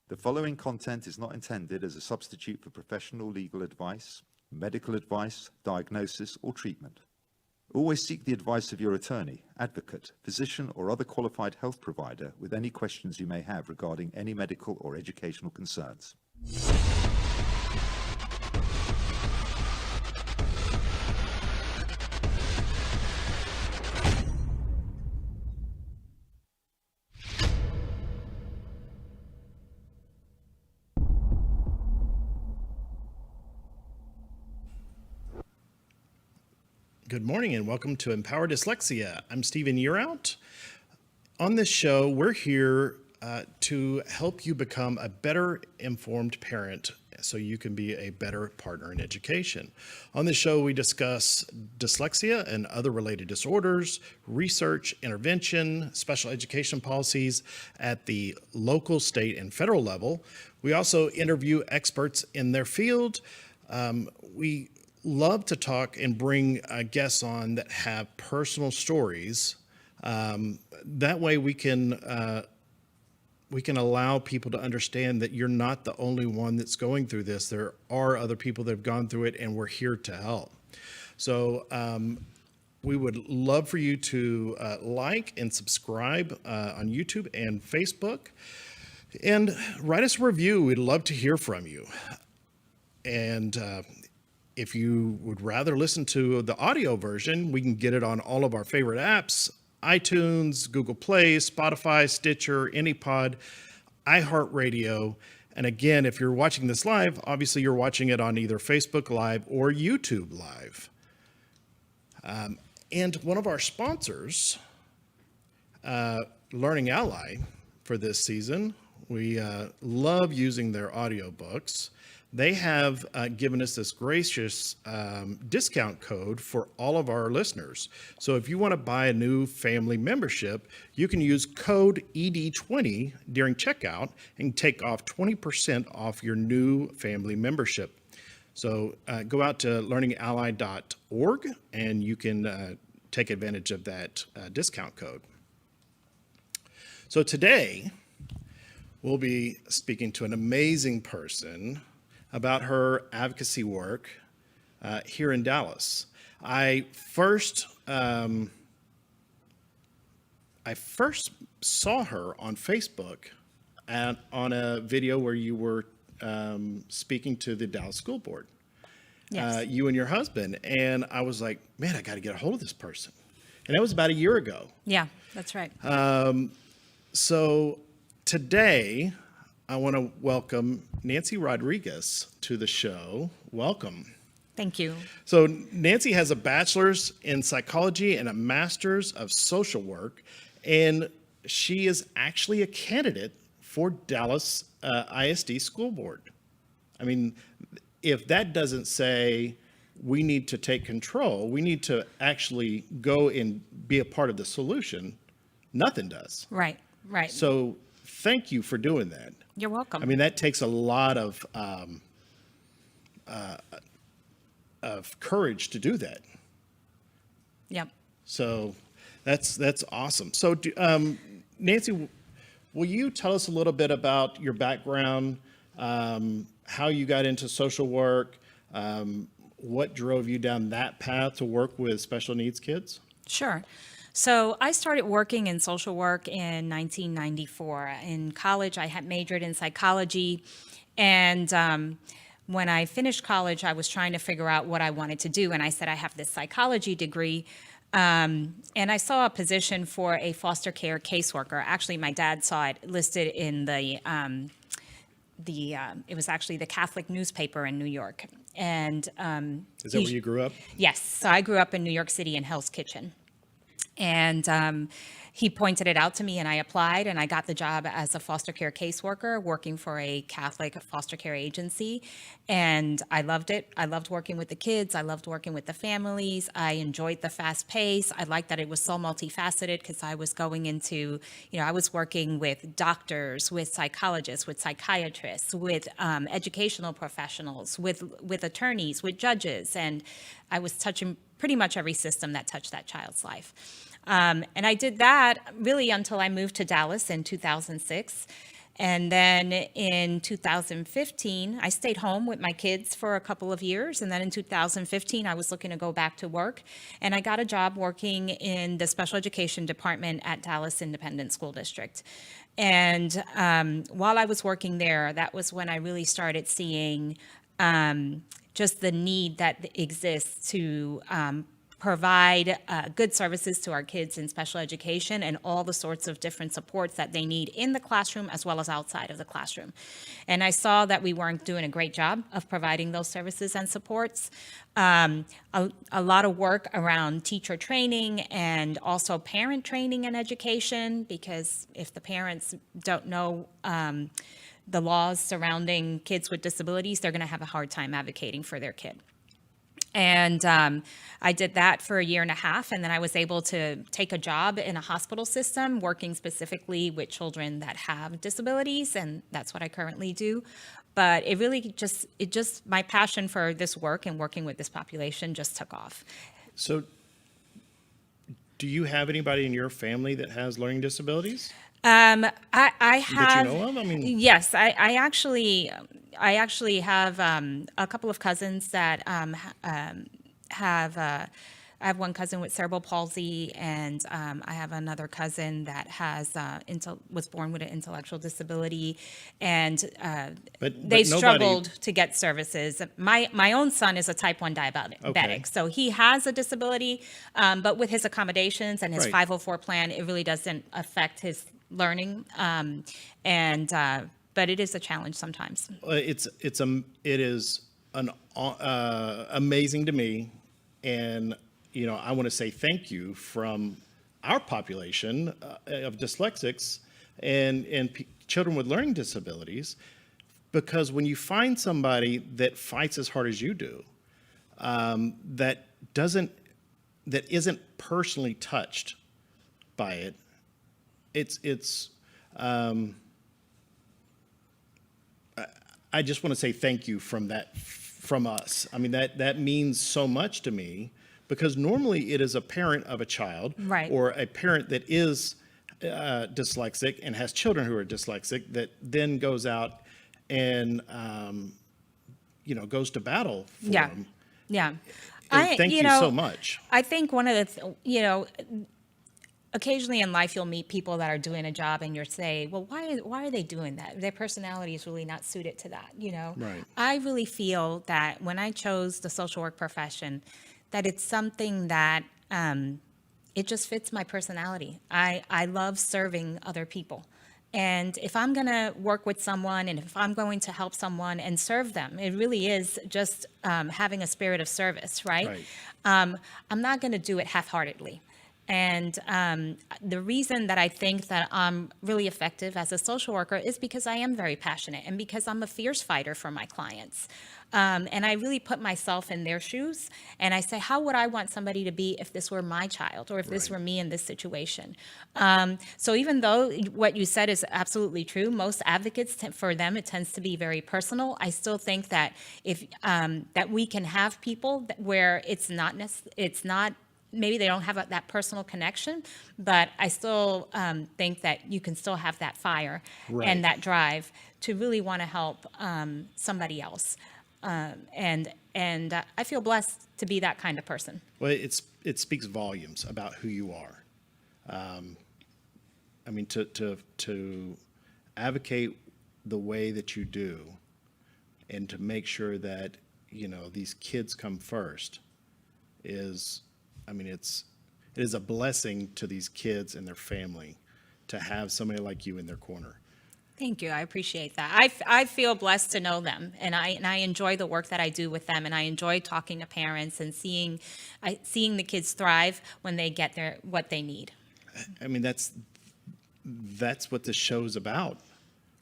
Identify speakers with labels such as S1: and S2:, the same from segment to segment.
S1: The following content is not intended as a substitute for professional legal advice, medical advice, diagnosis, or treatment. Always seek the advice of your attorney, advocate, physician, or other qualified health provider with any questions you may have regarding any medical or educational concerns.
S2: Good morning and welcome to Empower Dyslexia. I'm Stephen Yearout. On this show, we're here to help you become a better informed parent so you can be a better partner in education. On this show, we discuss dyslexia and other related disorders, research, intervention, special education policies at the local, state, and federal level. We also interview experts in their field. We love to talk and bring guests on that have personal stories. That way we can allow people to understand that you're not the only one that's going through this. There are other people that have gone through it, and we're here to help. So we would love for you to like and subscribe on YouTube and Facebook, and write us a review. We'd love to hear from you. And if you would rather listen to the audio version, we can get it on all of our favorite apps: iTunes, Google Play, Spotify, Stitcher, AnyPod, iHeartRadio. And again, if you're watching this live, obviously you're watching it on either Facebook Live or YouTube Live. And one of our sponsors, Learning Ally, for this season, we love using their audiobooks. They have given us this gracious discount code for all of our listeners. So if you want to buy a new family membership, you can use code ED20 during checkout and take off 20% off your new family membership. So go out to learningally.org and you can take advantage of that discount code. So today, we'll be speaking to an amazing person about her advocacy work here in Dallas. I first saw her on Facebook on a video where you were speaking to the Dallas School Board.
S3: Yes.
S2: You and your husband. And I was like, man, I got to get a hold of this person. And that was about a year ago.
S3: Yeah, that's right.
S2: So today, I want to welcome Nancy Rodriguez to the show. Welcome.
S3: Thank you.
S2: So Nancy has a bachelor's in psychology and a master's of social work, and she is actually a candidate for Dallas ISD School Board. I mean, if that doesn't say we need to take control, we need to actually go and be a part of the solution, nothing does.
S3: Right.
S2: So thank you for doing that.
S3: You're welcome.
S2: I mean, that takes a lot of courage to do that.
S3: Yep.
S2: So that's awesome. So Nancy, will you tell us a little bit about your background, how you got into social work, what drove you down that path to work with special needs kids?
S3: Sure. So I started working in social work in 1994. In college, I had majored in psychology. And when I finished college, I was trying to figure out what I wanted to do. And I said, I have this psychology degree. And I saw a position for a foster care caseworker. Actually, my dad saw it listed in it was actually the Catholic newspaper in New York. And
S2: is that where you grew up?
S3: Yes. So I grew up in New York City in Hell's Kitchen. And he pointed it out to me, and I applied, and I got the job as a foster care caseworker working for a Catholic foster care agency. And I loved it. I loved working with the kids. I loved working with the families. I enjoyed the fast pace. I liked that it was so multifaceted because I was going into, I was working with doctors, with psychologists, with psychiatrists, with educational professionals, with attorneys, with judges. And I was touching pretty much every system that touched that child's life. And I did that really until I moved to Dallas in 2006. And then in 2015, I stayed home with my kids for a couple of years. And then in 2015, I was looking to go back to work. And I got a job working in the special education department at Dallas Independent School District. And while I was working there, that was when I really started seeing just the need that exists to provide good services to our kids in special education and all the sorts of different supports that they need in the classroom as well as outside of the classroom. And I saw that we weren't doing a great job of providing those services and supports. A lot of work around teacher training and also parent training and education, because if the parents don't know the laws surrounding kids with disabilities, they're going to have a hard time advocating for their kid. And I did that for a year and a half, and then I was able to take a job in a hospital system working specifically with children that have disabilities, and that's what I currently do. But it really just my passion for this work and working with this population just took off.
S2: So do you have anybody in your family that has learning disabilities?
S3: I
S2: That
S3: have.
S2: you know of? I mean,
S3: Yes, I actually have a couple of cousins that have. I have one cousin with cerebral palsy, and I have another cousin that has was born with an intellectual disability, and
S2: but
S3: they
S2: nobody-
S3: struggled to get services. My own son is a type 1 diabetic,
S2: Okay.
S3: so he has a disability, but with his accommodations and his
S2: Right.
S3: 504 plan, it really doesn't affect his learning, but it is a challenge sometimes.
S2: it is an amazing to me, and I want to say thank you from our population of dyslexics and children with learning disabilities, because when you find somebody that fights as hard as you do, that isn't personally touched by it, I just want to say thank you from us. I mean, that means so much to me, because normally it is a parent of a child,
S3: Right.
S2: or a parent that is dyslexic and has children who are dyslexic that then goes out and goes to battle for
S3: Yeah.
S2: them.
S3: Yeah.
S2: And thank you so much.
S3: I think one of the, occasionally in life you'll meet people that are doing a job and you'll say, well, why are they doing that? Their personality is really not suited to that,
S2: Right.
S3: I really feel that when I chose the social work profession, that it's something that it just fits my personality. I love serving other people. And if I'm going to work with someone and if I'm going to help someone and serve them, it really is just having a spirit of service, right?
S2: Right.
S3: I'm not going to do it half-heartedly. And the reason that I think that I'm really effective as a social worker is because I am very passionate and because I'm a fierce fighter for my clients. And I really put myself in their shoes and I say, how would I want somebody to be if this were my child or if this
S2: Right.
S3: were me in this situation? So even though what you said is absolutely true, most advocates, for them, it tends to be very personal. I still think that if that we can have people where it's not maybe they don't have that personal connection, but I still think that you can still have that fire
S2: Right.
S3: and that drive to really want to help somebody else. And I feel blessed to be that kind of person.
S2: Well, it speaks volumes about who you are. I mean, to advocate the way that you do, and to make sure that these kids come first, it is a blessing to these kids and their family to have somebody like you in their corner.
S3: Thank you. I appreciate that. I feel blessed to know them, and I enjoy the work that I do with them, and I enjoy talking to parents and seeing the kids thrive when they get what they need.
S2: I mean, that's what this show's about,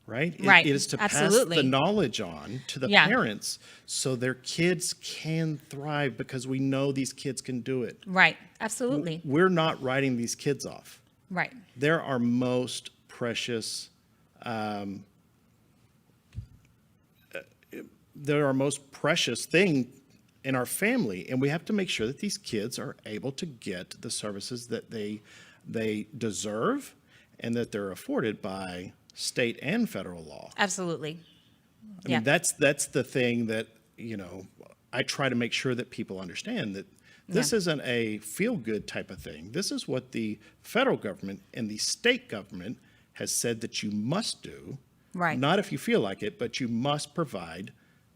S2: right?
S3: Right.
S2: It is to
S3: Absolutely.
S2: pass the knowledge on to the
S3: Yeah.
S2: parents so their kids can thrive, because we know these kids can do it.
S3: Right. Absolutely.
S2: We're not writing these kids off.
S3: Right.
S2: They're our most precious. They're our most precious thing in our family, and we have to make sure that these kids are able to get the services that they deserve and that they're afforded by state and federal law.
S3: Absolutely.
S2: I mean, that's the thing that, I try to make sure that people understand that this isn't a feel-good type of thing. This is what the federal government and the state government has said that you must do.
S3: Right.
S2: Not if you feel like it, but you must provide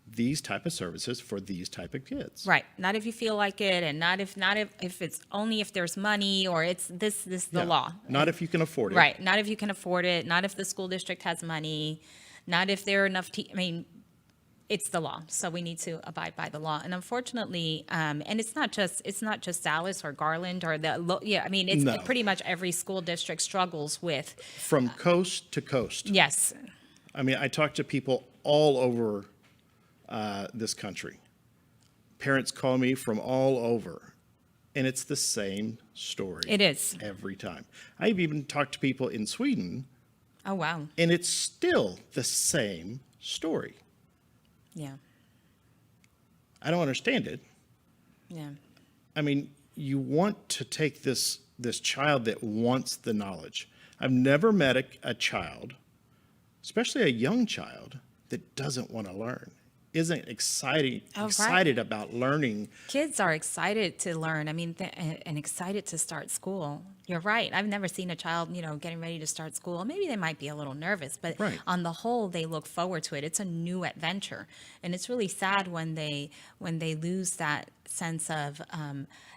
S2: these type of services for these type of kids.
S3: Right. Not if you feel like it, and not if it's only if there's money, or it's the law.
S2: Not if you can afford it.
S3: Right. Not if you can afford it. Not if the school district has money. Not if there are enough. It's the law. So we need to abide by the law. And unfortunately, and it's not just Dallas or Garland or it's pretty much every school district struggles with.
S2: From coast to coast.
S3: Yes.
S2: I mean, I talk to people all over this country. Parents call me from all over, and it's the same story.
S3: It is.
S2: Every time. I've even talked to people in Sweden.
S3: Oh, wow.
S2: And it's still the same story.
S3: Yeah.
S2: I don't understand it.
S3: Yeah.
S2: I mean, you want to take this child that wants the knowledge. I've never met a child, especially a young child, that doesn't want to learn, isn't excited about learning.
S3: Kids are excited to learn. I mean, and excited to start school. You're right. I've never seen a child, getting ready to start school. Maybe they might be a little nervous, but on the whole, they look forward to it. It's a new adventure, and it's really sad when they lose that sense of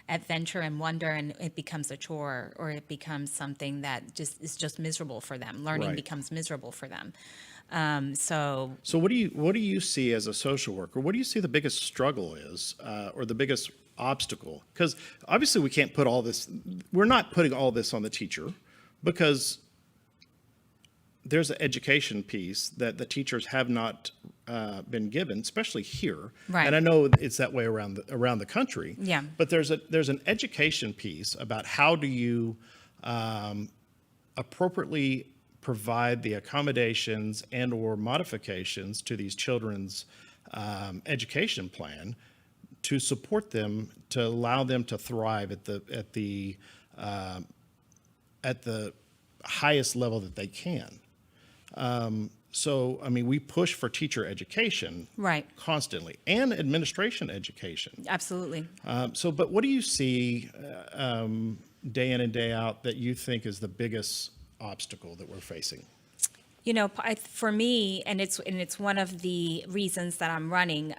S3: adventure and wonder, and it becomes a chore, or it becomes something that is just miserable for them. Learning becomes miserable for them. So
S2: what do you see as a social worker? What do you see the biggest struggle is, or the biggest obstacle? Because obviously we're not putting all this on the teacher, because there's an education piece that the teachers have not been given, especially here.
S3: Right.
S2: And I know it's that way around the country.
S3: Yeah.
S2: But there's an education piece about how do you appropriately provide the accommodations and or modifications to these children's education plan to support them, to allow them to thrive at the highest level that they can. So, I mean, we push for teacher education constantly, and administration education.
S3: absolutely.
S2: But what do you see day in and day out that you think is the biggest obstacle that we're facing?
S3: For me, and it's one of the reasons that I'm running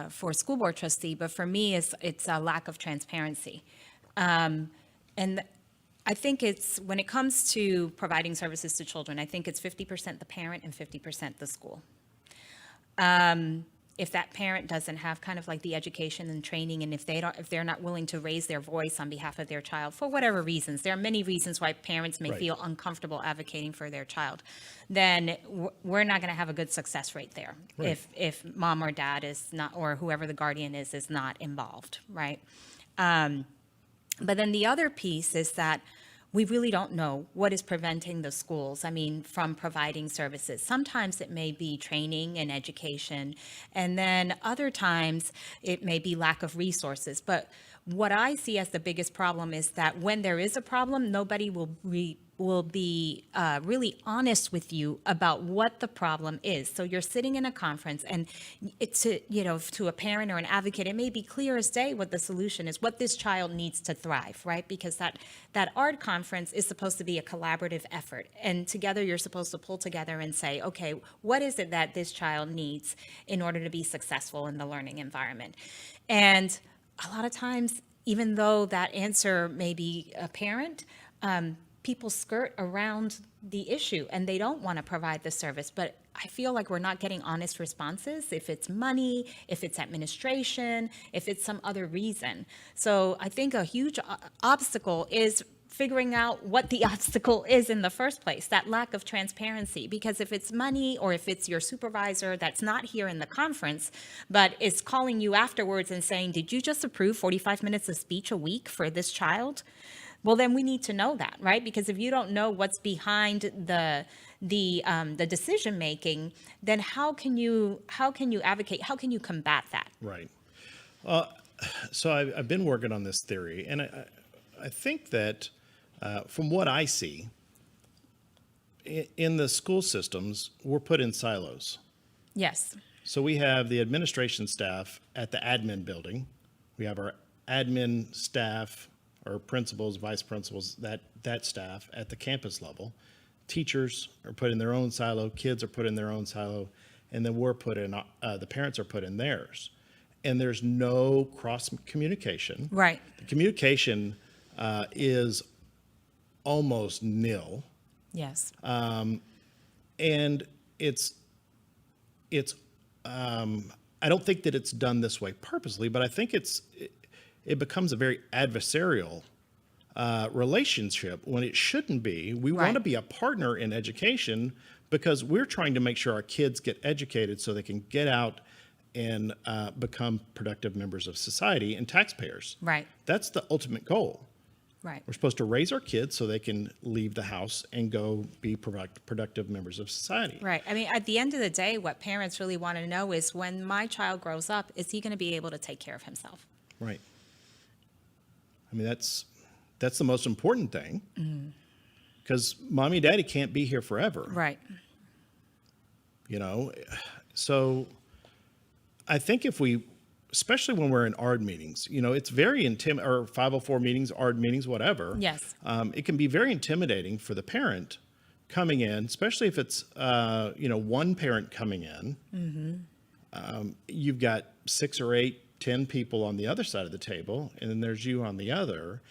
S3: for school board trustee, but for me, it's a lack of transparency. And I think it's, when it comes to providing services to children, I think it's 50% the parent and 50% the school. If that parent doesn't have kind of like the education and training, and if they're not willing to raise their voice on behalf of their child for whatever reasons, there are many reasons why parents may feel uncomfortable advocating for their child, then we're not going to have a good success rate there. If mom or dad is not, or whoever the guardian is not involved, right? But then the other piece is that we really don't know what is preventing the schools, from providing services. Sometimes it may be training and education, and then other times it may be lack of resources. But what I see as the biggest problem is that when there is a problem, nobody will be really honest with you about what the problem is. So you're sitting in a conference, and it's to a parent or an advocate, it may be clear as day what the solution is, what this child needs to thrive, right? Because that art conference is supposed to be a collaborative effort, and together you're supposed to pull together and say, okay, what is it that this child needs in order to be successful in the learning environment? And a lot of times, even though that answer may be apparent, people skirt around the issue and they don't want to provide the service. But I feel like we're not getting honest responses, if it's money, if it's administration, if it's some other reason. So I think a huge obstacle is figuring out what the obstacle is in the first place, that lack of transparency. Because if it's money, or if it's your supervisor that's not here in the conference, but is calling you afterwards and saying, did you just approve 45 minutes of speech a week for this child? Well, then we need to know that, right? Because if you don't know what's behind the decision making, then how can you advocate? How can you combat that?
S2: Right. So I've been working on this theory, and I think that from what I see, in the school systems, we're put in silos.
S3: Yes.
S2: So we have the administration staff at the admin building. We have our admin staff, or principals, vice principals, that staff at the campus level. Teachers are put in their own silo, kids are put in their own silo, and then we're put in, the parents are put in theirs. And there's no cross communication.
S3: Right.
S2: The communication is almost nil.
S3: Yes.
S2: And it's I don't think that it's done this way purposely, but I think it becomes a very adversarial relationship when it shouldn't be. We want to
S3: Right.
S2: be a partner in education because we're trying to make sure our kids get educated so they can get out and become productive members of society and taxpayers.
S3: Right.
S2: That's the ultimate goal.
S3: Right.
S2: We're supposed to raise our kids so they can leave the house and go be productive members of society.
S3: Right. I mean, at the end of the day, what parents really want to know is when my child grows up, is he going to be able to take care of himself?
S2: Right. I mean, that's the most important thing because mommy and daddy can't be here forever.
S3: Right.
S2: You know, so I think if we, especially when we're in ARD meetings, you know, it's very or 504 meetings, ARD meetings, whatever.
S3: Yes.
S2: It can be very intimidating for the parent coming in, especially if it's, one parent coming in. You've got 6 or 8, 10 people on the other side of the table, and then there's you on the other.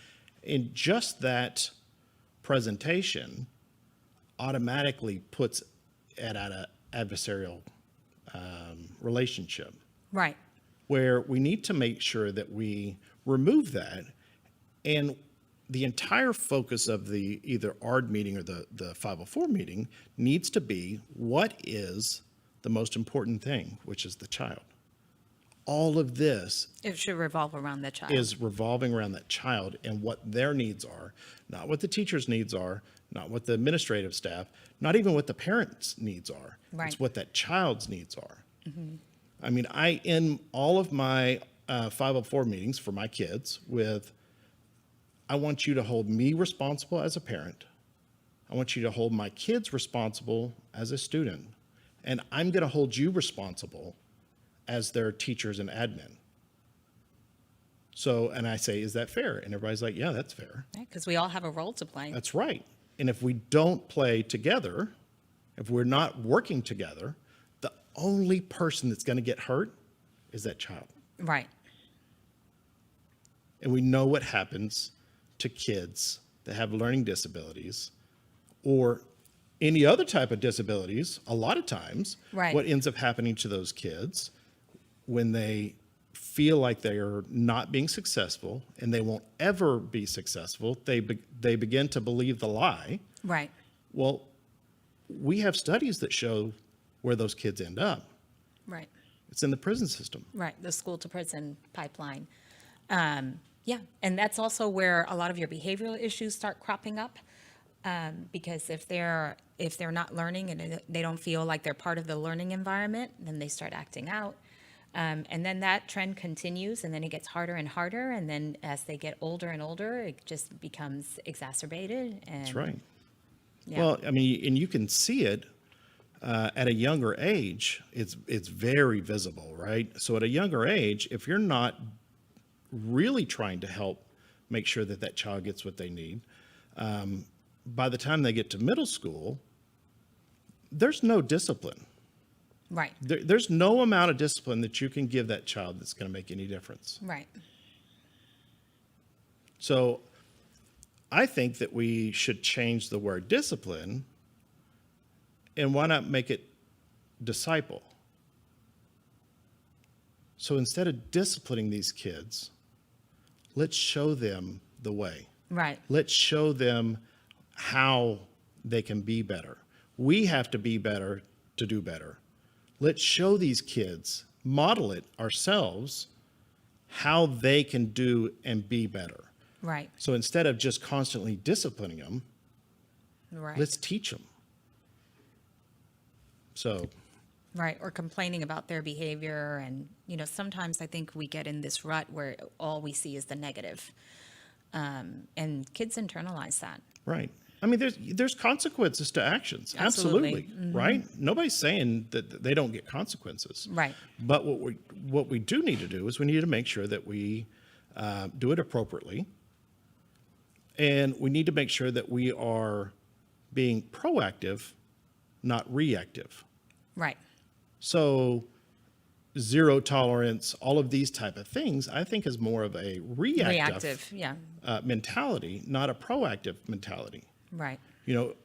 S2: And just that presentation automatically puts it at an adversarial relationship,
S3: Right.
S2: where we need to make sure that we remove that. And the entire focus of the either ARD meeting or the 504 meeting needs to be what is the most important thing, which is the child. All of this
S3: It should revolve around the child.
S2: is revolving around that child and what their needs are, not what the teacher's needs are, not what the administrative staff, not even what the parents' needs are.
S3: Right.
S2: It's what that child's needs are. I mean, I end all of my 504 meetings for my kids with, I want you to hold me responsible as a parent. I want you to hold my kids responsible as a student. And I'm going to hold you responsible as their teachers and admin. So, and I say, is that fair? And everybody's like, yeah, that's fair.
S3: Because we all have a role to play.
S2: That's right. And if we don't play together, if we're not working together, the only person that's going to get hurt is that child.
S3: Right.
S2: And we know what happens to kids that have learning disabilities or any other type of disabilities. A lot of times,
S3: Right.
S2: what ends up happening to those kids when they feel like they are not being successful and they won't ever be successful, they begin to believe the lie.
S3: Right.
S2: Well, we have studies that show where those kids end up.
S3: Right.
S2: It's in the prison system.
S3: Right. The school to prison pipeline. Yeah. And that's also where a lot of your behavioral issues start cropping up. Because if they're not learning and they don't feel like they're part of the learning environment, then they start acting out. And then that trend continues, and then it gets harder and harder. And then as they get older and older, it just becomes exacerbated. And,
S2: That's right.
S3: Yeah.
S2: Well, I mean, and you can see it at a younger age. It's very visible, right? So at a younger age, if you're not really trying to help make sure that that child gets what they need, by the time they get to middle school, there's no discipline.
S3: Right.
S2: There's no amount of discipline that you can give that child that's going to make any difference.
S3: Right.
S2: So I think that we should change the word discipline, and why not make it disciple? So instead of disciplining these kids, let's show them the way.
S3: Right.
S2: Let's show them how they can be better. We have to be better to do better. Let's show these kids, model it ourselves, how they can do and be better.
S3: Right.
S2: So instead of just constantly disciplining them,
S3: Right.
S2: let's teach them. So,
S3: Right, or complaining about their behavior. And, sometimes I think we get in this rut where all we see is the negative. And kids internalize that.
S2: right. I mean, there's consequences to actions. Absolutely. Right? Nobody's saying that they don't get consequences.
S3: Right.
S2: But what we do need to do is we need to make sure that we do it appropriately. And we need to make sure that we are being proactive, not reactive.
S3: Right.
S2: So zero tolerance, all of these type of things, I think is more of a reactive
S3: Yeah.
S2: mentality, not a proactive mentality.
S3: Right.
S2: You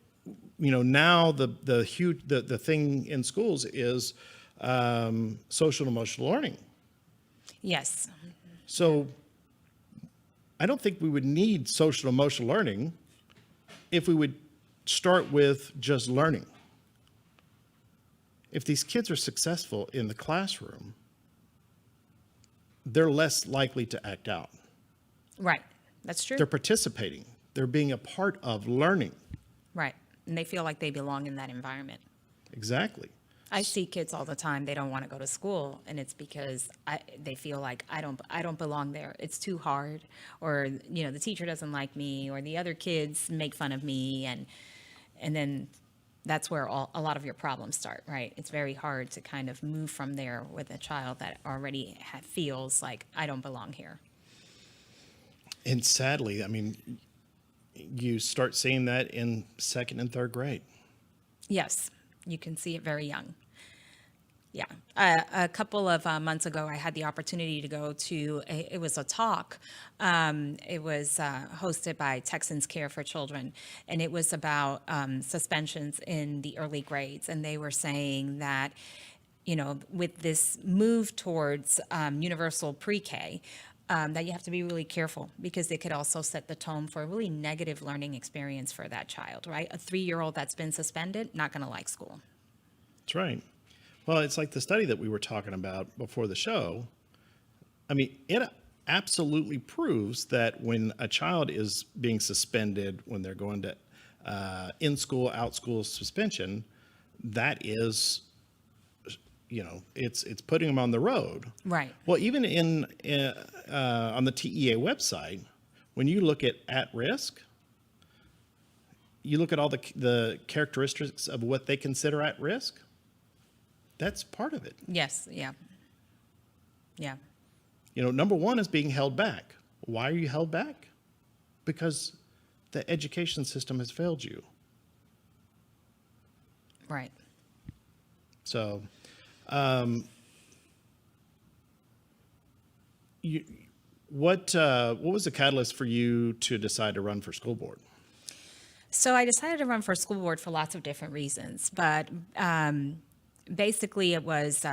S2: know, now the thing in schools is social and emotional learning.
S3: Yes.
S2: So I don't think we would need social and emotional learning if we would start with just learning. If these kids are successful in the classroom, they're less likely to act out.
S3: Right. That's true.
S2: They're participating. They're being a part of learning.
S3: Right. And they feel like they belong in that environment.
S2: Exactly.
S3: I see kids all the time. They don't want to go to school, and it's because they feel like I don't belong there. It's too hard, or the teacher doesn't like me, or the other kids make fun of me, and then that's where a lot of your problems start, right? It's very hard to kind of move from there with a child that already feels like I don't belong here.
S2: And sadly, I mean, you start seeing that in second and third grade.
S3: Yes, you can see it very young. Yeah. A couple of months ago, I had the opportunity to go to it was a talk. It was hosted by Texans Care for Children, and it was about suspensions in the early grades. And they were saying that, with this move towards universal pre-K, that you have to be really careful, because it could also set the tone for a really negative learning experience for that child, right? A 3-year-old that's been suspended, not going to like school.
S2: That's right. Well, it's like the study that we were talking about before the show. I mean, it absolutely proves that when a child is being suspended, when they're going to in-school, out-school suspension, that is, it's putting them on the road.
S3: Right.
S2: Well, even on the TEA website, when you look at risk, you look at all the characteristics of what they consider at risk. That's part of it.
S3: Yes. Yeah. Yeah.
S2: Number one is being held back. Why are you held back? Because the education system has failed you.
S3: Right.
S2: So, what was the catalyst for you to decide to run for school board?
S3: So I decided to run for school board for lots of different reasons, but basically it was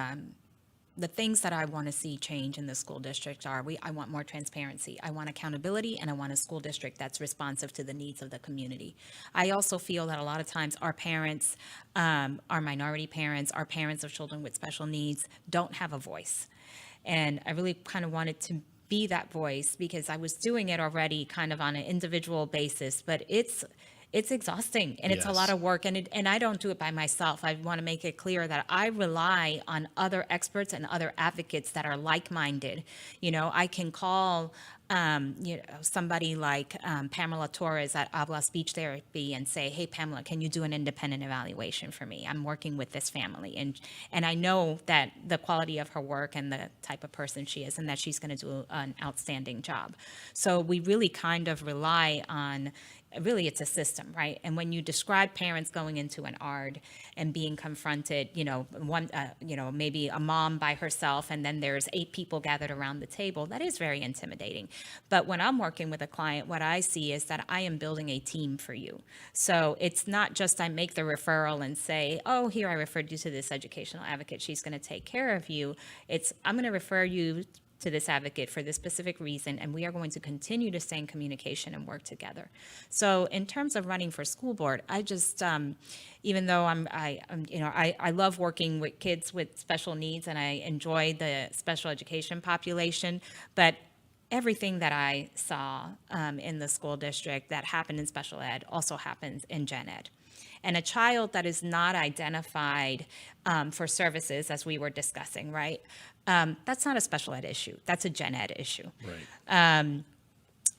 S3: the things that I want to see change in the school district are I want more transparency, I want accountability, and I want a school district that's responsive to the needs of the community. I also feel that a lot of times our parents, our minority parents, our parents of children with special needs don't have a voice. And I really kind of wanted to be that voice, because I was doing it already kind of on an individual basis, but it's exhausting, and it's a lot of work, and I don't do it by myself. I want to make it clear that I rely on other experts and other advocates that are like-minded. I can call somebody like Pamela Torres at Habla Speech Therapy and say, hey, Pamela, can you do an independent evaluation for me? I'm working with this family, and I know that the quality of her work and the type of person she is, and that she's going to do an outstanding job. So we really kind of rely on, really it's a system, right? And when you describe parents going into an ARD and being confronted, maybe a mom by herself, and then there's 8 people gathered around the table, that is very intimidating. But when I'm working with a client, what I see is that I am building a team for you. So it's not just I make the referral and say, oh, here, I referred you to this educational advocate, she's going to take care of you. It's I'm going to refer you to this advocate for this specific reason, and we are going to continue to stay in communication and work together. So in terms of running for school board, I just, even though I love working with kids with special needs, and I enjoy the special education population, but everything that I saw in the school district that happened in special ed also happens in gen ed. And a child that is not identified for services, as we were discussing, right? That's not a special ed issue. That's a gen ed issue.
S2: Right.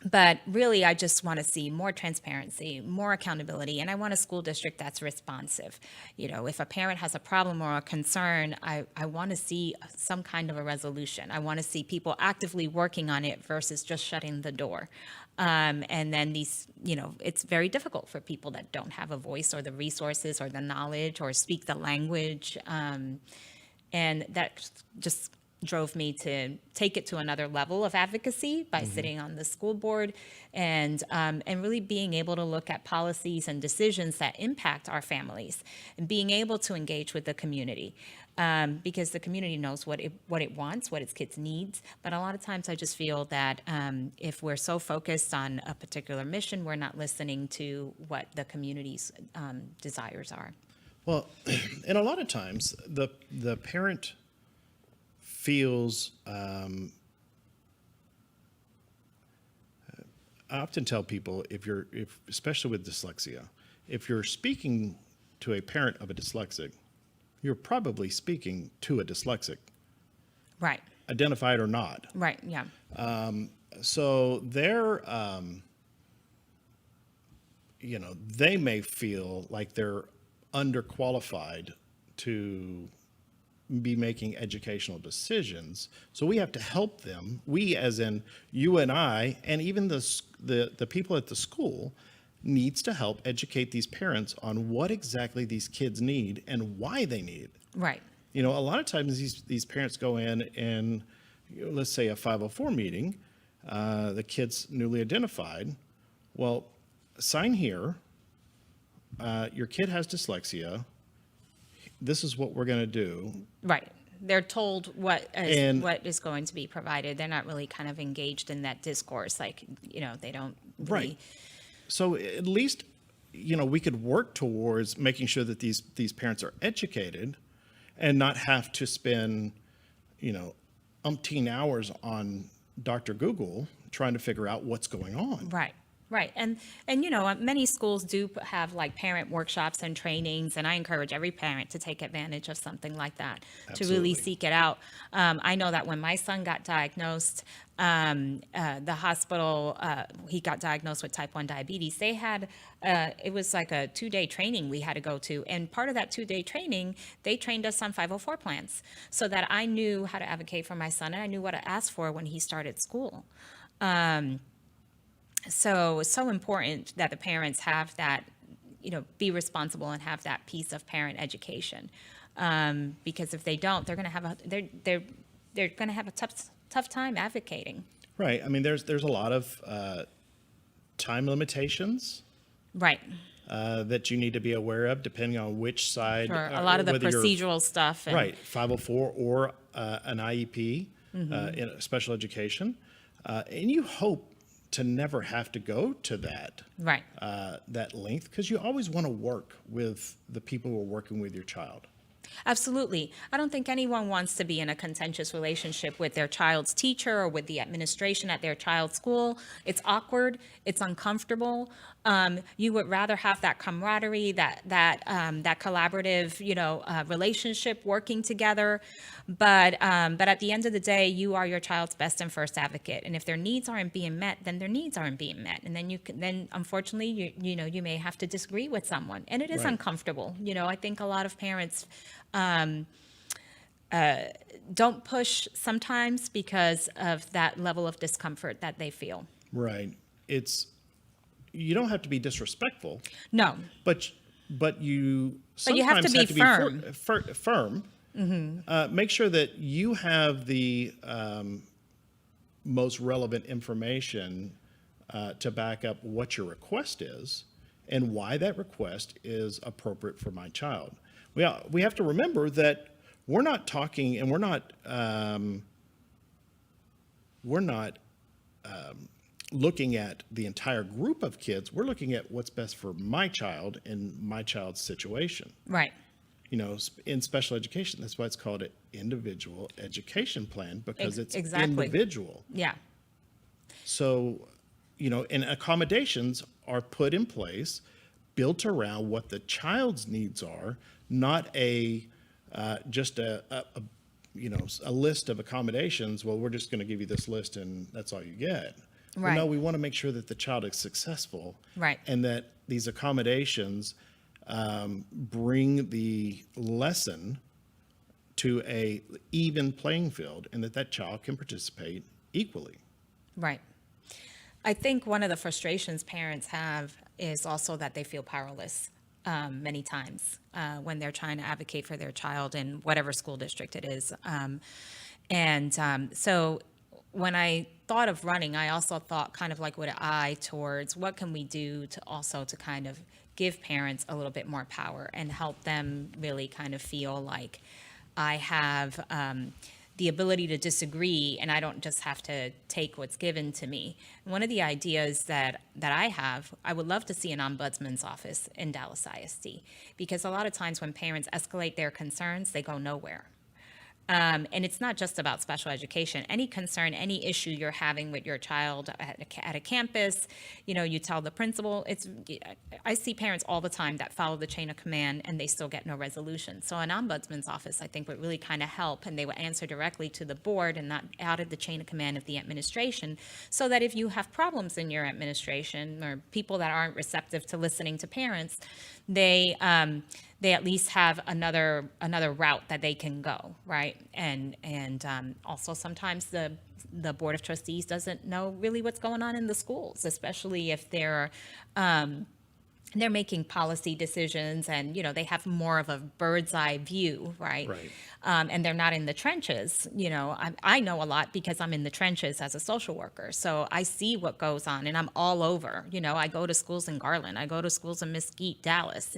S3: But really, I just want to see more transparency, more accountability, and I want a school district that's responsive. If a parent has a problem or a concern, I want to see some kind of a resolution. I want to see people actively working on it versus just shutting the door. And then it's very difficult for people that don't have a voice or the resources or the knowledge or speak the language. And that just drove me to take it to another level of advocacy by sitting on the school board and really being able to look at policies and decisions that impact our families and being able to engage with the community because the community knows what it wants, what its kids needs. But a lot of times I just feel that if we're so focused on a particular mission, we're not listening to what the community's desires are.
S2: Well, and a lot of times the parent feels, I often tell people especially with dyslexia, if you're speaking to a parent of a dyslexic, you're probably speaking to a dyslexic.
S3: Right.
S2: Identified or not.
S3: Right, yeah.
S2: So they're, they may feel like they're underqualified to be making educational decisions. So we have to help them. We, as in you and I, and even the people at the school, needs to help educate these parents on what exactly these kids need and why they need it.
S3: Right.
S2: A lot of times these parents go in and, let's say a 504 meeting, the kid's newly identified. Well, sign here. Your kid has dyslexia. This is what we're going to do.
S3: Right. They're told what is going to be provided. They're not really kind of engaged in that discourse. Like, they don't really...
S2: Right. So at least, we could work towards making sure that these parents are educated and not have to spend, umpteen hours on Dr. Google trying to figure out what's going on.
S3: Right. Right. And many schools do have like parent workshops and trainings, and I encourage every parent to take advantage of something like that, to really seek it out. I know that when my son got diagnosed, the hospital, he got diagnosed with type 1 diabetes. They had, it was like a 2-day training we had to go to. And part of that 2-day training, they trained us on 504 plans so that I knew how to advocate for my son and I knew what to ask for when he started school. So it's so important that the parents have that, be responsible and have that piece of parent education. Because if they don't, they're going to have they're going to have a tough time advocating.
S2: Right. I mean, there's a lot of time limitations.
S3: Right.
S2: That you need to be aware of depending on which side.
S3: Sure. A lot of the procedural stuff.
S2: Right. 504 or an IEP in special education. And you hope to never have to go to that that length, because you always want to work with the people who are working with your child.
S3: Absolutely. I don't think anyone wants to be in a contentious relationship with their child's teacher or with the administration at their child's school. It's awkward. It's uncomfortable. You would rather have that camaraderie, that collaborative, relationship working together. But at the end of the day, you are your child's best and first advocate. And if their needs aren't being met, then their needs aren't being met. And then unfortunately, you may have to disagree with someone, and it is uncomfortable. I think a lot of parents don't push sometimes because of that level of discomfort that they feel.
S2: Right. You don't have to be disrespectful.
S3: No.
S2: But you
S3: have to be firm.
S2: Firm. Mm-hmm. Make sure that you have the most relevant information to back up what your request is and why that request is appropriate for my child. We have to remember that we're not talking, and we're not looking at the entire group of kids. We're looking at what's best for my child and my child's situation.
S3: Right.
S2: In special education, that's why it's called an individual education plan, because it's
S3: exactly.
S2: individual.
S3: Yeah.
S2: So, and accommodations are put in place, built around what the child's needs are, not just a list of accommodations. Well, we're just going to give you this list and that's all you get.
S3: Right.
S2: No, we want to make sure that the child is successful.
S3: Right.
S2: And that these accommodations bring the lesson to a even playing field, and that child can participate equally.
S3: Right. I think one of the frustrations parents have is also that they feel powerless many times when they're trying to advocate for their child in whatever school district it is. So when I thought of running, I also thought kind of like with an eye towards what can we do to kind of give parents a little bit more power and help them really kind of feel like I have the ability to disagree, and I don't just have to take what's given to me. One of the ideas that I would love to see an ombudsman's office in Dallas ISD, because a lot of times when parents escalate their concerns, they go nowhere. And it's not just about special education. Any concern, any issue you're having with your child at a campus, you tell the principal. I see parents all the time that follow the chain of command and they still get no resolution. So an ombudsman's office, I think, would really kind of help, and they would answer directly to the board and not out of the chain of command of the administration, so that if you have problems in your administration or people that aren't receptive to listening to parents, they at least have another route that they can go, right? And also sometimes the Board of Trustees doesn't know really what's going on in the schools, especially if they're making policy decisions and, they have more of a bird's eye view, right?
S2: Right.
S3: And they're not in the trenches. I know a lot because I'm in the trenches as a social worker. So I see what goes on, and I'm all over. I go to schools in Garland. I go to schools in Mesquite, Dallas.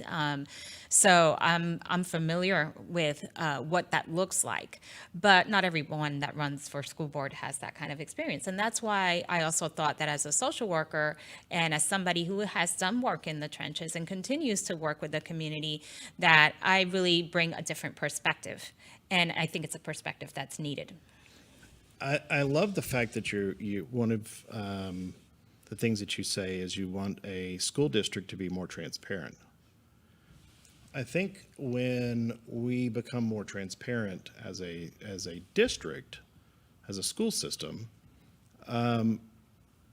S3: So I'm familiar with what that looks like. But not everyone that runs for school board has that kind of experience. And that's why I also thought that as a social worker and as somebody who has done work in the trenches and continues to work with the community, that I really bring a different perspective. And I think it's a perspective that's needed.
S2: I love the fact that you one of the things that you say is you want a school district to be more transparent. I think when we become more transparent as a district, as a school system,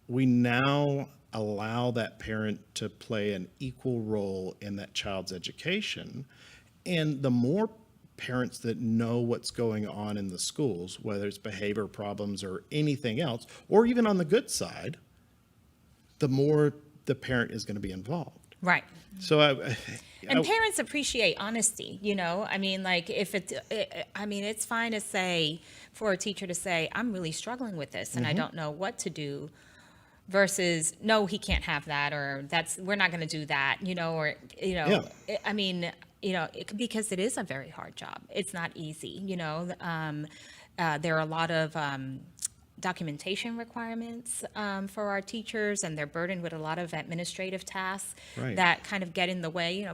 S2: we now allow that parent to play an equal role in that child's education. And the more parents that know what's going on in the schools, whether it's behavior problems or anything else, or even on the good side, the more the parent is going to be involved.
S3: Right.
S2: So
S3: And parents appreciate honesty, I mean, like it's fine to say, for a teacher to say, I'm really struggling with this and I don't know what to do, versus, no, he can't have that, or we're not going to do that,
S2: Yeah.
S3: Because it is a very hard job. It's not easy, there are a lot of documentation requirements for our teachers, and they're burdened with a lot of administrative tasks
S2: Right.
S3: that kind of get in the way.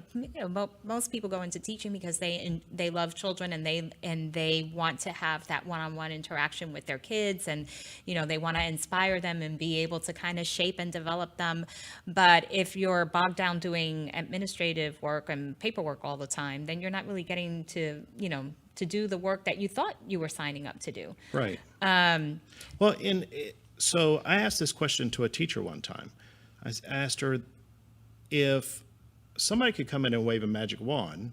S3: Most people go into teaching because they love children and they want to have that one-on-one interaction with their kids, and they want to inspire them and be able to kind of shape and develop them. But if you're bogged down doing administrative work and paperwork all the time, then you're not really getting to to do the work that you thought you were signing up to do.
S2: Right. Well, so I asked this question to a teacher one time. I asked her if somebody could come in and wave a magic wand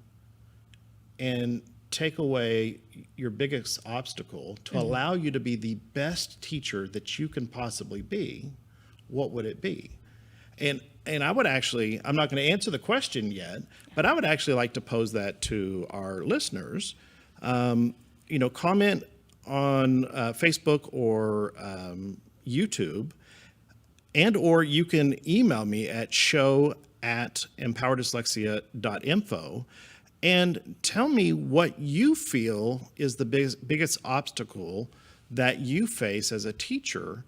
S2: and take away your biggest obstacle to allow you to be the best teacher that you can possibly be, what would it be? And I would actually, I'm not going to answer the question yet, but I would actually like to pose that to our listeners. Comment on Facebook or YouTube, or you can email me at show@empowerdyslexia.info and tell me what you feel is the biggest obstacle that you face as a teacher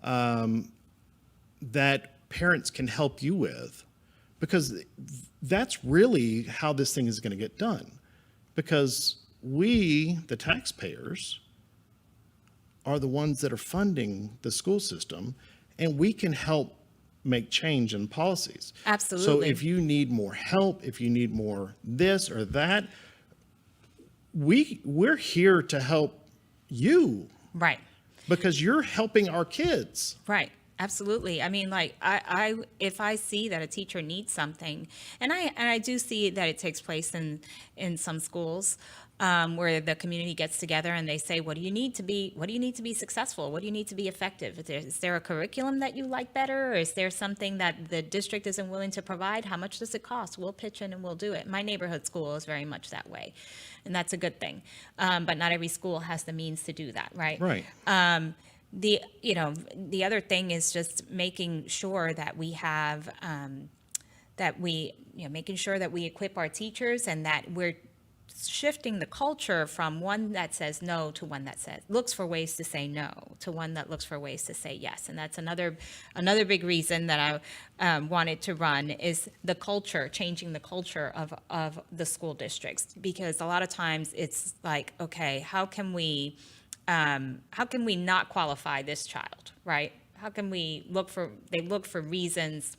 S2: that parents can help you with, because that's really how this thing is going to get done. Because we, the taxpayers, are the ones that are funding the school system, and we can help make change in policies.
S3: Absolutely.
S2: So if you need more help, if you need more this or that, we're here to help you.
S3: Right.
S2: Because you're helping our kids.
S3: Right. Absolutely. I mean, like I if I see that a teacher needs something, and I do see that it takes place in some schools, where the community gets together and they say, what do you need to be successful? What do you need to be effective? Is there a curriculum that you like better? Or is there something that the district isn't willing to provide? How much does it cost? We'll pitch in and we'll do it. My neighborhood school is very much that way, and that's a good thing. But not every school has the means to do that, right?
S2: Right.
S3: The other thing is just making sure that we have making sure that we equip our teachers, and that we're shifting the culture from one that says no to one that looks for ways to say no, to one that looks for ways to say yes. And that's another big reason that I wanted to run, is the culture, changing the culture of the school districts, because a lot of times it's like, okay, how can we not qualify this child, right? How can we look for reasons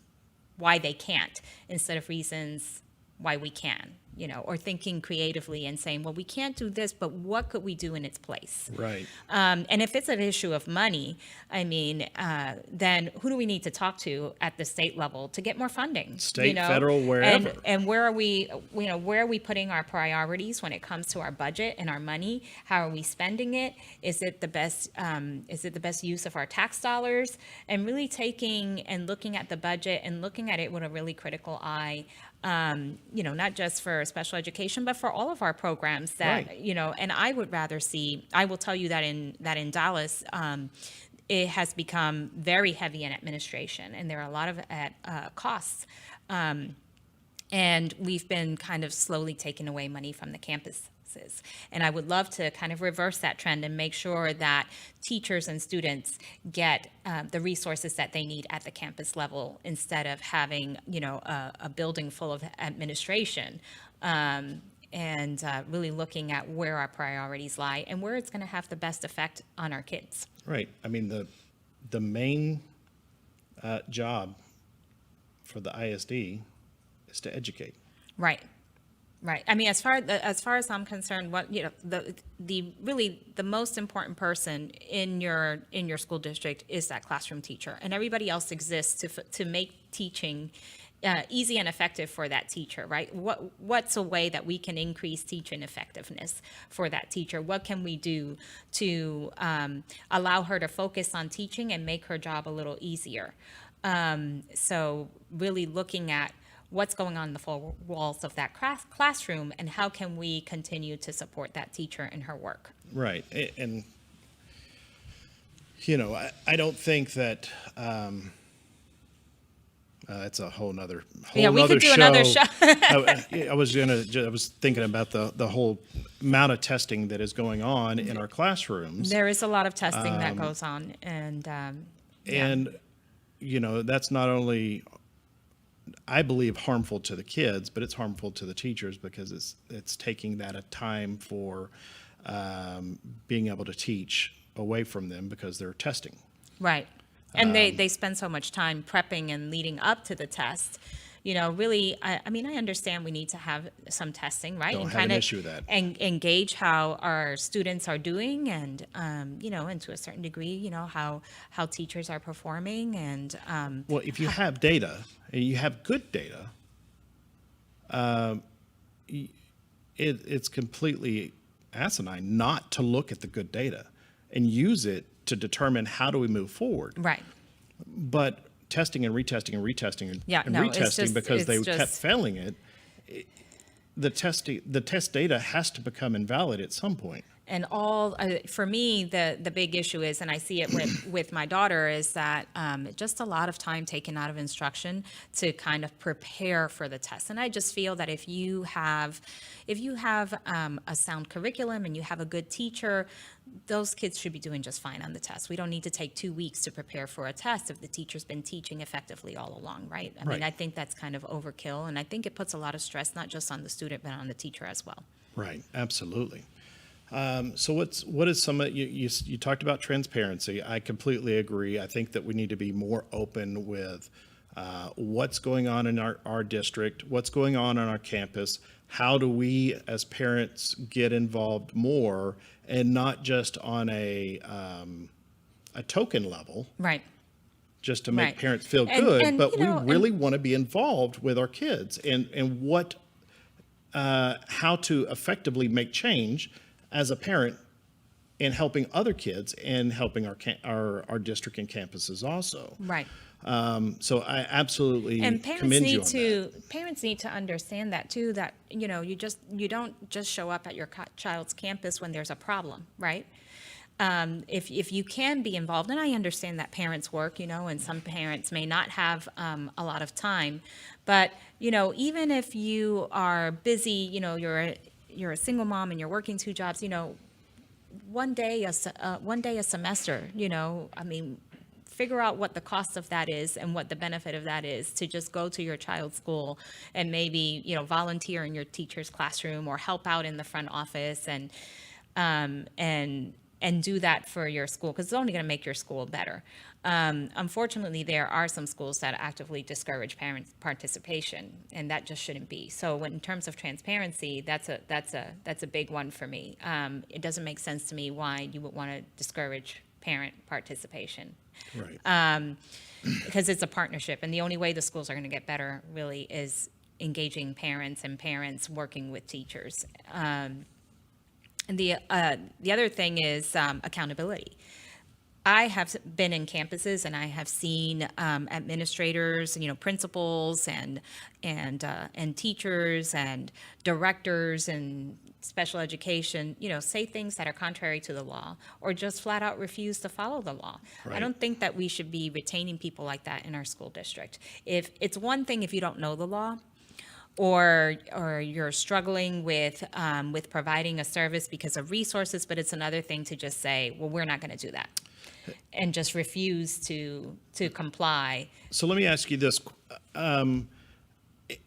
S3: why they can't, instead of reasons why we can, or thinking creatively and saying, well, we can't do this, but what could we do in its place?
S2: Right.
S3: And if it's an issue of money, I mean, then who do we need to talk to at the state level to get more funding?
S2: State, federal, wherever.
S3: And where are we, where are we putting our priorities when it comes to our budget and our money? How are we spending it? Is it the best use of our tax dollars? And really taking and looking at the budget and looking at it with a really critical eye. Not just for special education, but for all of our programs that,
S2: Right.
S3: And I would rather see, I will tell you that in Dallas, it has become very heavy in administration, and there are a lot of costs. And we've been kind of slowly taking away money from the campuses. And I would love to kind of reverse that trend and make sure that teachers and students get the resources that they need at the campus level, instead of having, a building full of administration, and really looking at where our priorities lie and where it's going to have the best effect on our kids.
S2: Right. I mean, the main job for the ISD is to educate.
S3: Right. Right. I mean, as far as I'm concerned, the most important person in your school district is that classroom teacher, and everybody else exists to make teaching easy and effective for that teacher, right? What's a way that we can increase teaching effectiveness for that teacher? What can we do to allow her to focus on teaching and make her job a little easier? So really looking at what's going on in the four walls of that classroom, and how can we continue to support that teacher in her work?
S2: Right. And, I don't think that, it's a whole nother
S3: Yeah, we could do another show.
S2: I was thinking about the whole amount of testing that is going on in our classrooms.
S3: There is a lot of testing that goes on, and
S2: that's not only, I believe, harmful to the kids, but it's harmful to the teachers, because it's taking that time for being able to teach away from them, because they're testing.
S3: Right. And they spend so much time prepping and leading up to the test. Really, I understand we need to have some testing, right?
S2: Don't
S3: and
S2: have an issue with that.
S3: And engage how our students are doing, and, and to a certain degree, how teachers are performing. And
S2: well, if you have data, and you have good data, it's completely asinine not to look at the good data and use it to determine how do we move forward.
S3: Right.
S2: But testing and retesting and retesting
S3: retesting
S2: because they kept failing it, the test data has to become invalid at some point.
S3: And for me, the big issue is, and I see it with my daughter, is that just a lot of time taken out of instruction to kind of prepare for the test. And I just feel that if you have a sound curriculum and you have a good teacher, those kids should be doing just fine on the test. We don't need to take 2 weeks to prepare for a test if the teacher's been teaching effectively all along, right? I mean, I think that's kind of overkill, and I think it puts a lot of stress not just on the student but on the teacher as well.
S2: Right, absolutely. So what is some of you talked about transparency? I completely agree. I think that we need to be more open with what's going on in our district, what's going on our campus. How do we as parents get involved more, and not just on a token level?
S3: Right.
S2: just to make
S3: Right.
S2: parents feel
S3: And-
S2: good,
S3: and,
S2: but
S3: you
S2: we
S3: know,
S2: really want to be involved with our kids and what, how to effectively make change as a parent in helping other kids and helping our district and campuses also.
S3: Right.
S2: So I absolutely
S3: And parents
S2: commend you
S3: need
S2: on
S3: to
S2: that.
S3: parents need to understand that too, that you don't just show up at your child's campus when there's a problem, right? If you can be involved, and I understand that parents work, and some parents may not have a lot of time, but even if you are busy, you're a single mom and you're working two jobs, one day a semester, I mean, figure out what the cost of that is and what the benefit of that is to just go to your child's school and maybe, volunteer in your teacher's classroom or help out in the front office and do that for your school, because it's only going to make your school better. Unfortunately, there are some schools that actively discourage parent participation, and that just shouldn't be. So in terms of transparency, that's a big one for me. It doesn't make sense to me why you would want to discourage parent participation.
S2: Right.
S3: Because it's a partnership, and the only way the schools are going to get better really is engaging parents and parents working with teachers. And the other thing is accountability. I have been in campuses and I have seen administrators, principals and teachers and directors and special education, say things that are contrary to the law or just flat out refuse to follow the law.
S2: Right.
S3: I don't think that we should be retaining people like that in our school district. If it's one thing if you don't know the law, or you're struggling with providing a service because of resources, but it's another thing to just say, well, we're not going to do that, and just refuse to comply.
S2: So let me ask you this, and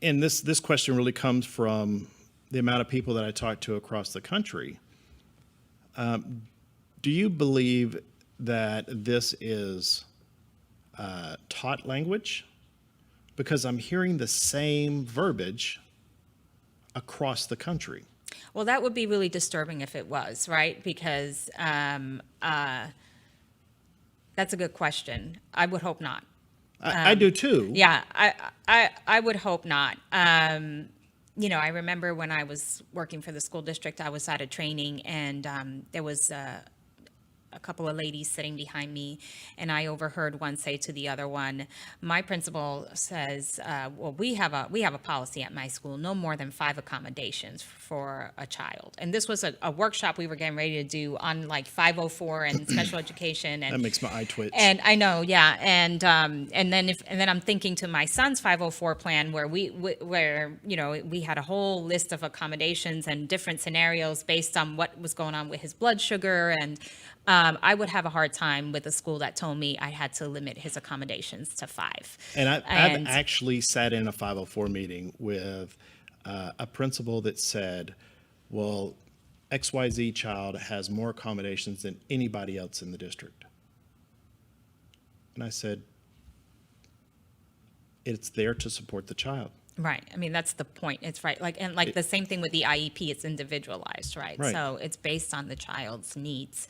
S2: this question really comes from the amount of people that I talk to across the country. Do you believe that this is taught language? Because I'm hearing the same verbiage across the country.
S3: Well, that would be really disturbing if it was, right? Because that's a good question. I would hope not.
S2: I do too.
S3: Yeah, I would hope not. I remember when I was working for the school district, I was at a training, and there was a couple of ladies sitting behind me, and I overheard one say to the other one, my principal says, well, we have a policy at my school, no more than 5 accommodations for a child. And this was a workshop we were getting ready to do on like 504 and special education. And
S2: that makes my eye twitch.
S3: And I know, yeah. And then I'm thinking to my son's 504 plan where we had a whole list of accommodations and different scenarios based on what was going on with his blood sugar. And I would have a hard time with a school that told me I had to limit his accommodations to 5.
S2: And I've actually sat in a 504 meeting with a principal that said, well, XYZ child has more accommodations than anybody else in the district. And I said, it's there to support the child.
S3: Right. I mean, that's the point. It's right. The same thing with the IEP, it's individualized, right?
S2: Right.
S3: So it's based on the child's needs.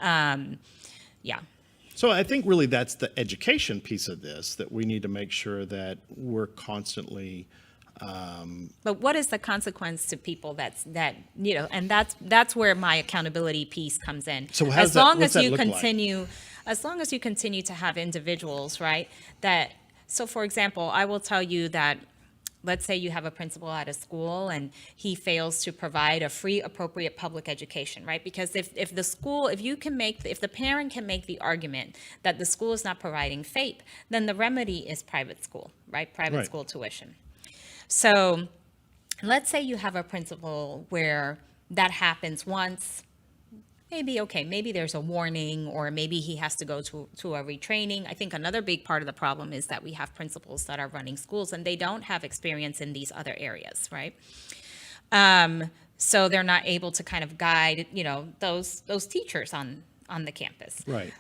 S3: Yeah.
S2: So I think really that's the education piece of this, that we need to make sure that we're constantly.
S3: But what is the consequence to people and that's where my accountability piece comes in.
S2: So
S3: as long as you
S2: look like?
S3: continue, as long as you continue to have individuals, right? So for example, I will tell you that, let's say you have a principal at a school and he fails to provide a free, appropriate public education, right? Because if the parent can make the argument that the school is not providing FAPE, then the remedy is private school, right? Private school tuition. So let's say you have a principal where that happens once, maybe there's a warning, or maybe he has to go to a retraining. I think another big part of the problem is that we have principals that are running schools and they don't have experience in these other areas, right? So they're not able to kind of guide, those teachers on the campus.
S2: Right.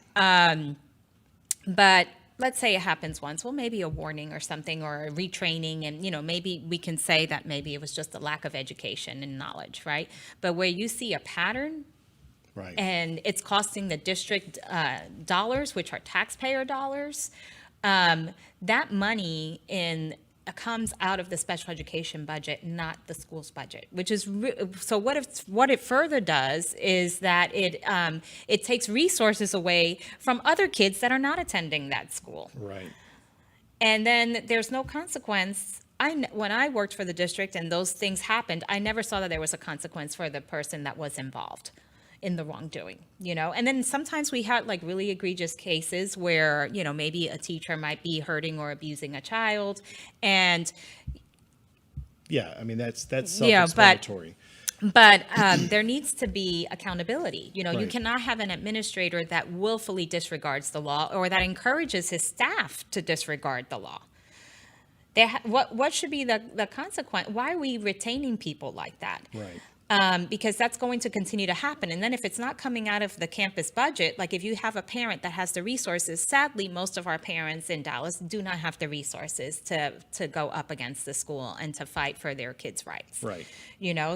S3: But let's say it happens once, well, maybe a warning or something, or a retraining, and maybe we can say that maybe it was just a lack of education and knowledge, right? But where you see a pattern,
S2: Right.
S3: and it's costing the district dollars, which are taxpayer dollars, That money comes out of the special education budget, not the school's budget, which is so what it further does is that it takes resources away from other kids that are not attending that school.
S2: Right.
S3: And then there's no consequence. When I worked for the district and those things happened, I never saw that there was a consequence for the person that was involved in the wrongdoing, And then sometimes we had like really egregious cases where, maybe a teacher might be hurting or abusing a child. And
S2: yeah, I mean, that's self-explanatory.
S3: But there needs to be accountability. You
S2: Right.
S3: cannot have an administrator that willfully disregards the law or that encourages his staff to disregard the law. What should be the consequence? Why are we retaining people like that?
S2: Right.
S3: Because that's going to continue to happen. And then if it's not coming out of the campus budget, like if you have a parent that has the resources, sadly, most of our parents in Dallas do not have the resources to go up against the school and to fight for their kids' rights.
S2: Right.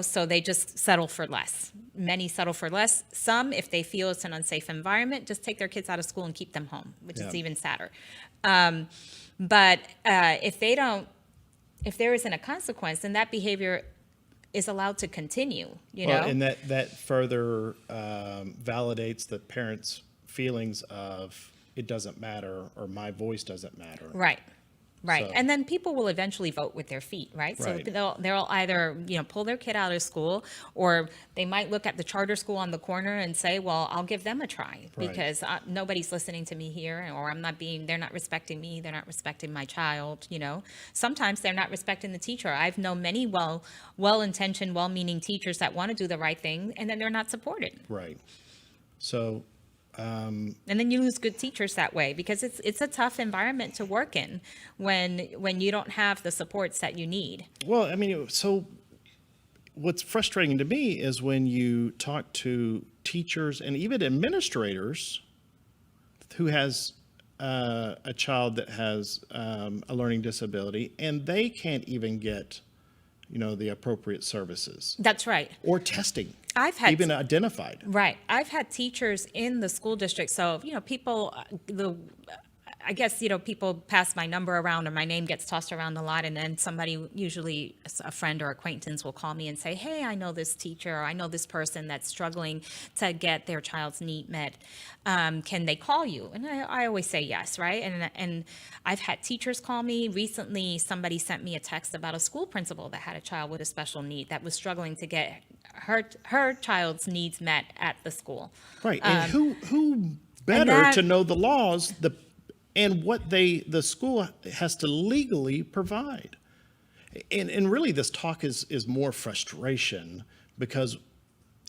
S3: So they just settle for less. Many settle for less. Some, if they feel it's an unsafe environment, just take their kids out of school and keep them home, which is even sadder. But if there isn't a consequence, then that behavior is allowed to continue,
S2: Well, and that further validates the parents' feelings of it doesn't matter or my voice doesn't matter.
S3: Right.
S2: So-
S3: And then people will eventually vote with their feet, right?
S2: Right.
S3: So they'll either, pull their kid out of school, or they might look at the charter school on the corner and say, well, I'll give them a try
S2: Right.
S3: because nobody's listening to me here, or they're not respecting me. They're not respecting my child, Sometimes they're not respecting the teacher. I've known many well-intentioned, well-meaning teachers that want to do the right thing, and then they're not supported.
S2: Right. So,
S3: And then you lose good teachers that way, because it's a tough environment to work in when you don't have the supports that you need.
S2: well, I mean, so what's frustrating to me is when you talk to teachers and even administrators who has a child that has a learning disability, and they can't even get, the appropriate services
S3: That's right.
S2: or testing,
S3: I've had
S2: even identified.
S3: Right. I've had teachers in the school district. So, people, I guess, people pass my number around or my name gets tossed around a lot. And then somebody, usually a friend or acquaintance, will call me and say, hey, I know this teacher, or I know this person that's struggling to get their child's need met. Can they call you? And I always say yes, right? And I've had teachers call me. Recently, somebody sent me a text about a school principal that had a child with a special need that was struggling to get her child's needs met at the school.
S2: Right. And who better
S3: that-
S2: to know the laws, and what the school has to legally provide. And really this talk is more frustration because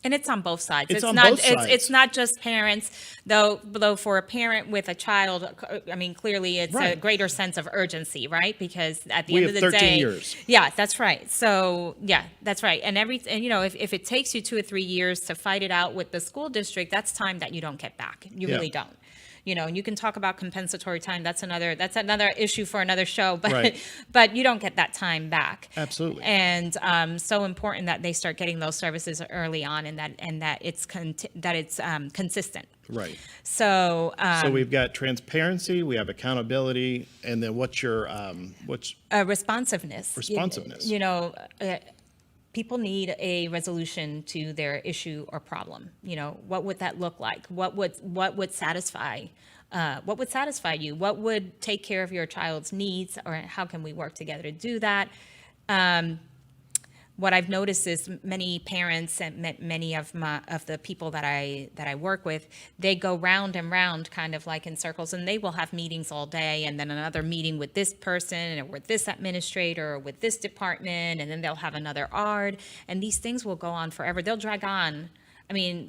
S3: And it's on both sides.
S2: It's on
S3: not,
S2: both sides.
S3: It's not just parents, though for a parent with a child, I mean, clearly it's a
S2: Right.
S3: greater sense of urgency, right? Because at the
S2: We
S3: end of
S2: have
S3: the
S2: 13
S3: day.
S2: years.
S3: Yeah, that's right. So, yeah, that's right. And if it takes you 2 or 3 years to fight it out with the school district, that's time that you don't get back. You
S2: Yeah.
S3: really don't. And you can talk about compensatory time. That's another issue for another show, but
S2: Right.
S3: but you don't get that time back.
S2: Absolutely.
S3: And so important that they start getting those services early on, and that it's consistent.
S2: Right.
S3: So
S2: So we've got transparency, we have accountability, and then what's
S3: responsiveness.
S2: Responsiveness.
S3: People need a resolution to their issue or problem. What would that look like? What would satisfy? What would satisfy you? What would take care of your child's needs, or how can we work together to do that? What I've noticed is many parents and many of the people that I work with, they go round and round, kind of like in circles, and they will have meetings all day, and then another meeting with this person, or with this administrator, or with this department, and then they'll have another ARD, and these things will go on forever. They'll drag on,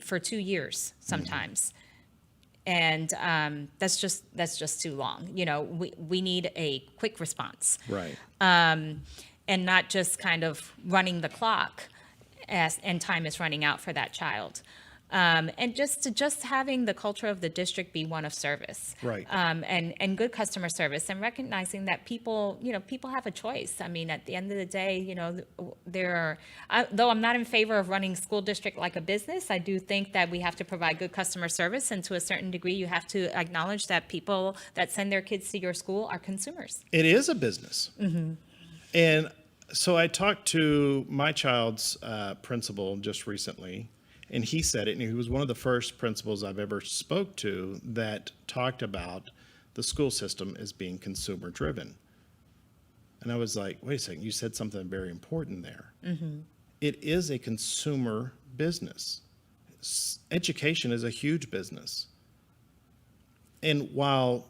S3: for 2 years sometimes. And that's just too long. We need a quick response.
S2: right.
S3: And not just kind of running the clock and time is running out for that child. And just having the culture of the district be one of service,
S2: Right.
S3: And good customer service, and recognizing that people have a choice. I mean, at the end of the day, though I'm not in favor of running school district like a business, I do think that we have to provide good customer service, and to a certain degree, you have to acknowledge that people that send their kids to your school are consumers.
S2: It is a business. And so I talked to my child's principal just recently, and he said it, and he was one of the first principals I've ever spoke to that talked about the school system as being consumer driven. And I was like, wait a second, you said something very important there. It is a consumer business. Education is a huge business. And while,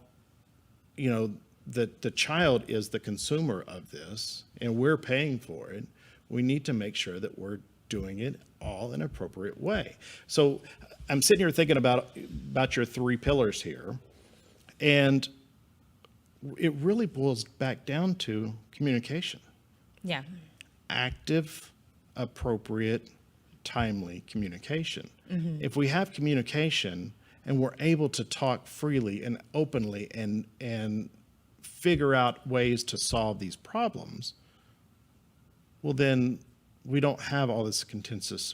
S2: the child is the consumer of this and we're paying for it, we need to make sure that we're doing it all in an appropriate way. So I'm sitting here thinking about your 3 pillars here, and it really boils back down to communication.
S3: Yeah.
S2: Active, appropriate, timely communication. If we have communication and we're able to talk freely and openly and figure out ways to solve these problems, well, then we don't have all this contentious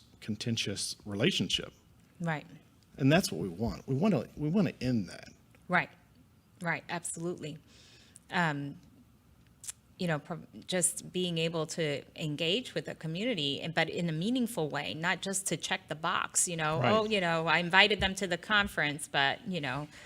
S2: relationship.
S3: Right.
S2: And that's what we want. We want to end that.
S3: Right. Absolutely. Just being able to engage with the community, but in a meaningful way, not just to check the box,
S2: Right.
S3: I invited them to the conference, but,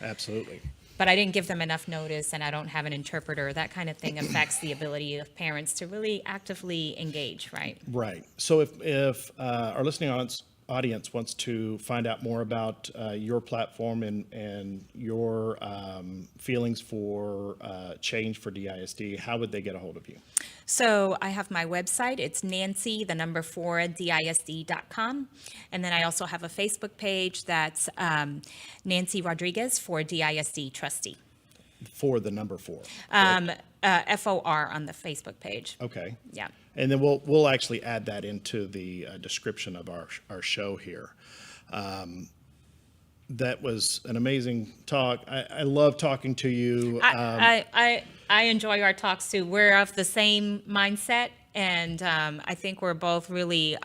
S2: Absolutely.
S3: but I didn't give them enough notice and I don't have an interpreter. That kind of thing affects the ability of parents to really actively engage, right?
S2: Right. So if our listening audience wants to find out more about your platform and your feelings for change for DISD, how would they get a hold of you?
S3: So I have my website. It's Nancy4DISD.com. And then I also have a Facebook page that's Nancy Rodriguez for DISD trustee.
S2: For the number 4.
S3: FOR on the Facebook page.
S2: Okay.
S3: Yeah.
S2: And then we'll actually add that into the description of our show here. That was an amazing talk. I love talking to you.
S3: I enjoy our talks too. We're of the same mindset, and I think we're both really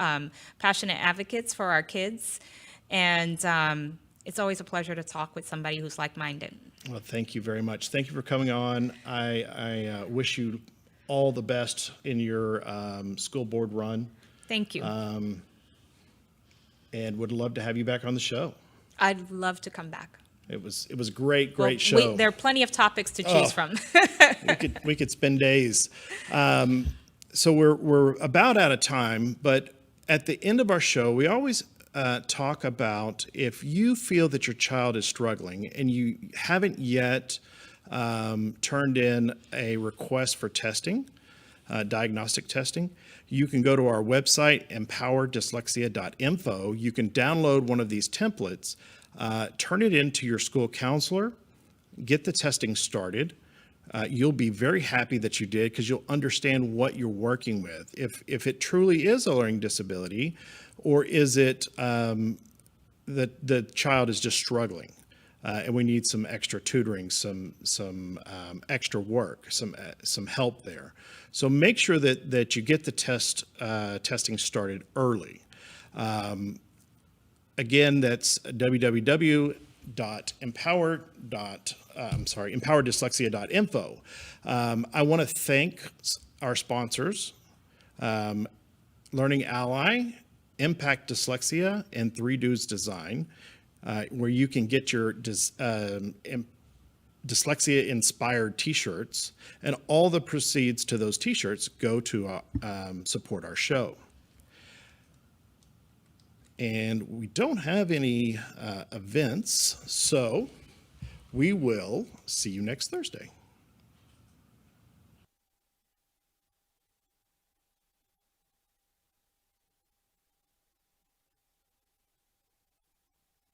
S3: passionate advocates for our kids. And it's always a pleasure to talk with somebody who's like-minded.
S2: Well, thank you very much. Thank you for coming on. I wish you all the best in your school board run.
S3: Thank you.
S2: And would love to have you back on the show.
S3: I'd love to come back.
S2: It was a great show.
S3: There are plenty of topics to choose from.
S2: we could spend days. So we're about out of time, but at the end of our show, we always talk about if you feel that your child is struggling and you haven't yet turned in a request for testing, diagnostic testing, you can go to our website, empowerdyslexia.info. You can download one of these templates, turn it into your school counselor, get the testing started. You'll be very happy that you did because you'll understand what you're working with. If it truly is a learning disability, or is it that the child is just struggling and we need some extra tutoring, some extra work, some help there. So make sure that you get the testing started early. Again, that's empowerdyslexia.info. I want to thank our sponsors, Learning Ally, Impact Dyslexia, and 3 Dudes Design, where you can get your dyslexia-inspired T-shirts, and all the proceeds to those T-shirts go to support our show. And we don't have any events, so we will see you next Thursday.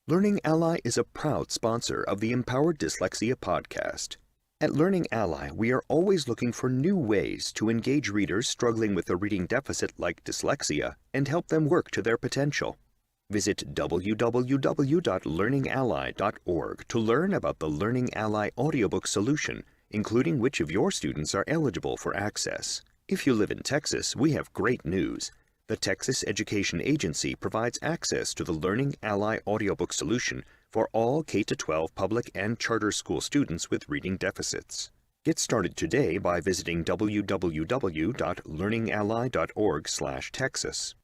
S4: Learning Ally is a proud sponsor of the Empowered Dyslexia podcast. At Learning Ally, we are always looking for new ways to engage readers struggling with a reading deficit like dyslexia and help them work to their potential. Visit www.learningally.org to learn about the Learning Ally audiobook solution, including which of your students are eligible for access. If you live in Texas, we have great news. The Texas Education Agency provides access to the Learning Ally audiobook solution for all K-12 public and charter school students with reading deficits. Get started today by visiting www.learningally.org/Texas.